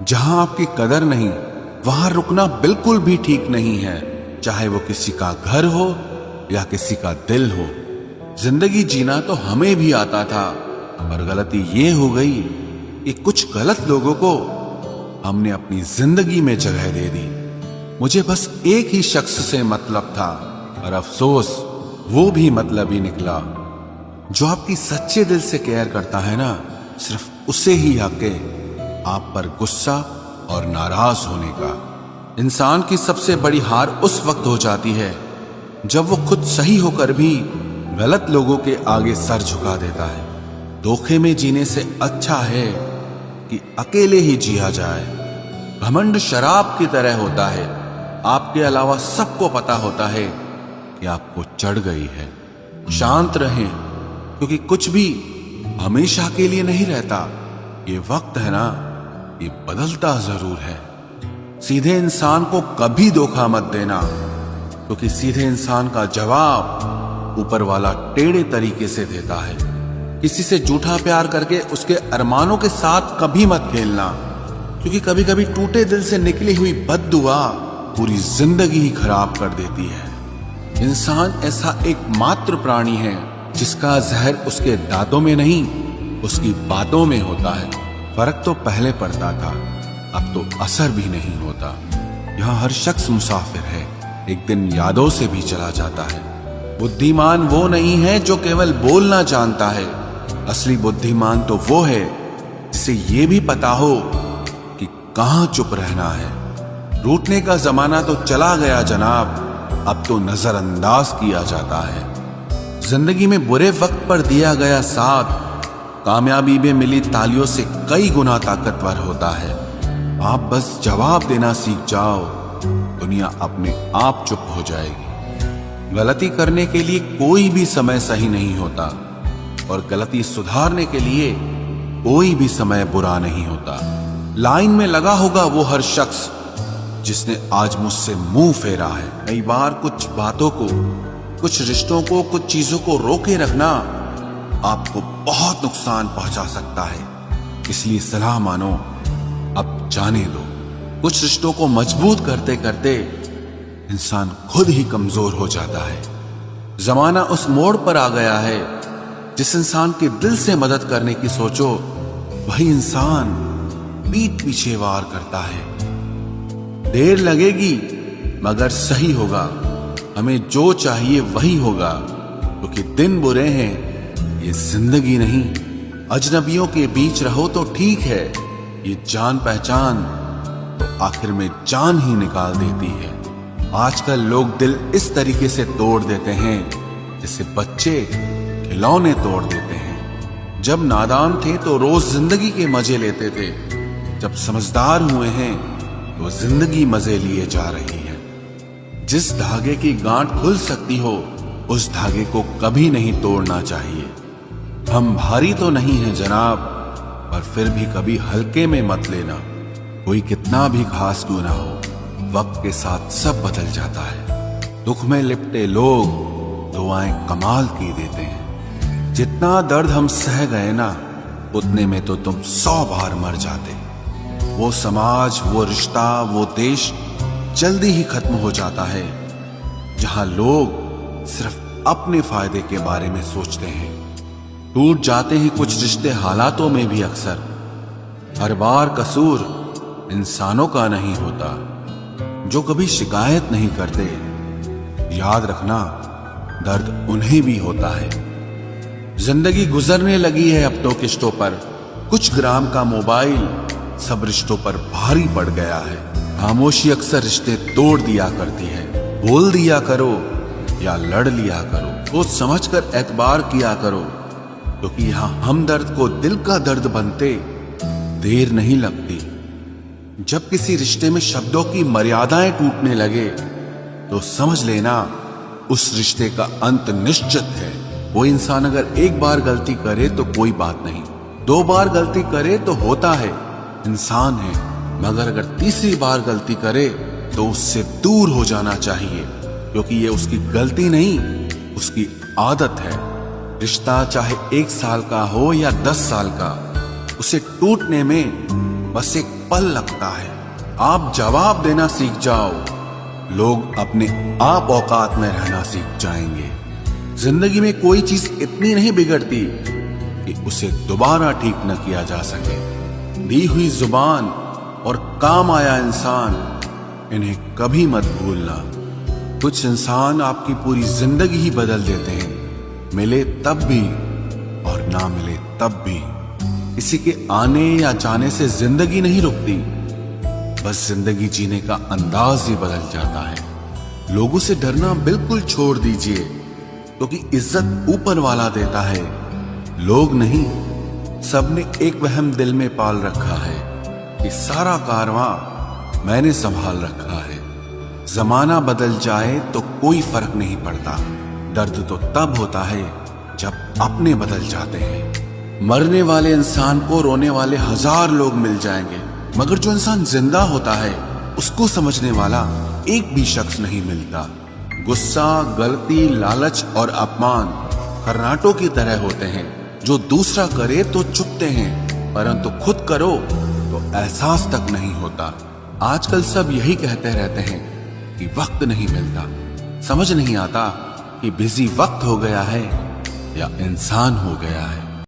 जहां आपकी कदर नहीं, वहां रुकना बिल्कुल भी ठीक नहीं है, चाहे वो किसी का घर हो या किसी का दिल हो। जिंदगी जीना तो हमें भी आता था, पर गलती ये हो गई कि कुछ गलत लोगों को हमने अपनी जिंदगी में जगह दे दी। मुझे बस एक ही शख्स से मतलब था, और अफसोस वो भी मतलब ही निकला। जो आपकी सच्चे दिल से केयर करता है ना, सिर्फ उसे ही हक है आप पर गुस्सा और नाराज होने का। इंसान की सबसे बड़ी हार उस वक्त हो जाती है जब वो खुद सही होकर भी गलत लोगों के आगे सर झुका देता है। धोखे में जीने से अच्छा है कि अकेले ही जिया जाए। घमंड शराब की तरह होता है, आपके अलावा सबको पता होता है कि आपको चढ़ गई है। शांत रहें, क्योंकि कुछ भी हमेशा के लिए नहीं रहता। ये वक्त है ना, ये बदलता जरूर है। सीधे इंसान को कभी धोखा मत देना, क्योंकि सीधे इंसान का जवाब ऊपर वाला टेढ़े तरीके से देता है। किसी से झूठा प्यार करके उसके अरमानों के साथ कभी मत खेलना, क्योंकि कभी कभी टूटे दिल से निकली हुई बद्दुआ पूरी जिंदगी ही खराब कर देती है। इंसान ऐसा एकमात्र प्राणी है जिसका जहर उसके दांतों में नहीं, उसकी बातों में होता है। फर्क तो पहले पड़ता था, अब तो असर भी नहीं होता। यहाँ हर शख्स मुसाफिर है, एक दिन यादों से भी चला जाता है। बुद्धिमान वो नहीं है जो केवल बोलना जानता है, असली बुद्धिमान तो वो है जिसे ये भी पता हो कि कहाँ चुप रहना है। रूठने का जमाना तो चला गया जनाब, अब तो नजरअंदाज किया जाता है। जिंदगी में बुरे वक्त पर दिया गया साथ कामयाबी में मिली तालियों से कई गुना ताकतवर होता है। आप बस जवाब देना सीख जाओ, दुनिया अपने आप चुप हो जाएगी। गलती करने के लिए कोई भी समय सही नहीं होता, और गलती सुधारने के लिए कोई भी समय बुरा नहीं होता। लाइन में लगा होगा वो हर शख्स जिसने आज मुझसे मुंह फेरा है। कई बार कुछ बातों को, कुछ रिश्तों को, कुछ चीजों को रोके रखना आपको बहुत नुकसान पहुंचा सकता है, इसलिए सलाह मानो, अब जाने दो। कुछ रिश्तों को मजबूत करते करते इंसान खुद ही कमजोर हो जाता है। जमाना उस मोड़ पर आ गया है, जिस इंसान के दिल से मदद करने की सोचो, वही इंसान पीठ पीछे वार करता है। देर लगेगी मगर सही होगा, हमें जो चाहिए वही होगा, क्योंकि दिन बुरे हैं, ये जिंदगी नहीं। अजनबियों के बीच रहो तो ठीक है, ये जान पहचान तो आखिर में जान ही निकाल देती है। आजकल लोग दिल इस तरीके से तोड़ देते हैं जैसे बच्चे खिलौने तोड़ देते हैं। जब नादान थे तो रोज जिंदगी के मजे लेते थे, जब समझदार हुए हैं तो जिंदगी मजे लिए जा रही है। जिस धागे की गांठ खुल सकती हो, उस धागे को कभी नहीं तोड़ना चाहिए। हम भारी तो नहीं हैं जनाब, पर फिर भी कभी हल्के में मत लेना। कोई कितना भी खास क्यों ना हो, वक्त के साथ सब बदल जाता है। दुख में लिपटे लोग दुआएं कमाल की देते हैं। जितना दर्द हम सह गए ना, उतने में तो तुम 100 बार मर जाते। वो समाज, वो रिश्ता, वो देश जल्दी ही खत्म हो जाता है, जहां लोग सिर्फ अपने फायदे के बारे में सोचते हैं। टूट जाते हैं कुछ रिश्ते हालातों में भी अक्सर। हर बार कसूर इंसानों का नहीं होता जो कभी शिकायत नहीं करते। याद रखना, दर्द उन्हें भी होता है। जिंदगी गुजरने लगी है अब तो किश्तों पर। कुछ ग्राम का मोबाइल सब रिश्तों पर भारी पड़ गया है। खामोशी अक्सर रिश्ते तोड़ दिया करती है। बोल दिया करो या लड़ लिया करो, सोच समझकर एतबार किया करो, क्योंकि यहां हमदर्द को दिल का दर्द बनते देर नहीं लगती। जब किसी रिश्ते में शब्दों की मर्यादाएं टूटने लगे तो समझ लेना उस रिश्ते का अंत निश्चित है। वो इंसान अगर एक बार गलती करे तो कोई बात नहीं, 2 बार गलती करे तो होता है, इंसान है। मगर अगर तीसरी बार गलती करे तो उससे दूर हो जाना चाहिए, क्योंकि ये उसकी गलती नहीं, उसकी आदत है। रिश्ता चाहे 1 साल का हो या 10 साल का, उसे टूटने में बस एक पल लगता है। आप जवाब देना सीख जाओ, लोग अपने आप औकात में रहना सीख जाएंगे। जिंदगी में कोई चीज इतनी नहीं बिगड़ती कि उसे दोबारा ठीक न किया जा सके। दी हुई जुबान और काम आया इंसान, इन्हें कभी मत भूलना। कुछ इंसान आपकी पूरी जिंदगी ही बदल देते हैं, मिले तब भी और ना मिले तब भी। किसी के आने या जाने से जिंदगी नहीं रुकती, बस जिंदगी जीने का अंदाज ही बदल जाता है। लोगों से डरना बिल्कुल छोड़ दीजिए, क्योंकि इज्जत ऊपर वाला देता है, लोग नहीं। सबने एक वहम दिल में पाल रखा है कि सारा कारवां मैंने संभाल रखा है। जमाना बदल जाए तो कोई फर्क नहीं पड़ता, दर्द तो तब होता है जब अपने बदल जाते हैं। मरने वाले इंसान को रोने वाले 1000 लोग मिल जाएंगे, मगर जो इंसान जिंदा होता है उसको समझने वाला एक भी शख्स नहीं मिलता। गुस्सा, गलती, लालच और अपमान खर्राटों की तरह होते हैं, जो दूसरा करे तो चुपते हैं, परंतु खुद करो तो एहसास तक नहीं होता। आजकल सब यही कहते रहते हैं कि वक्त नहीं मिलता। समझ नहीं आता कि बिजी वक्त हो गया है या इंसान हो गया है।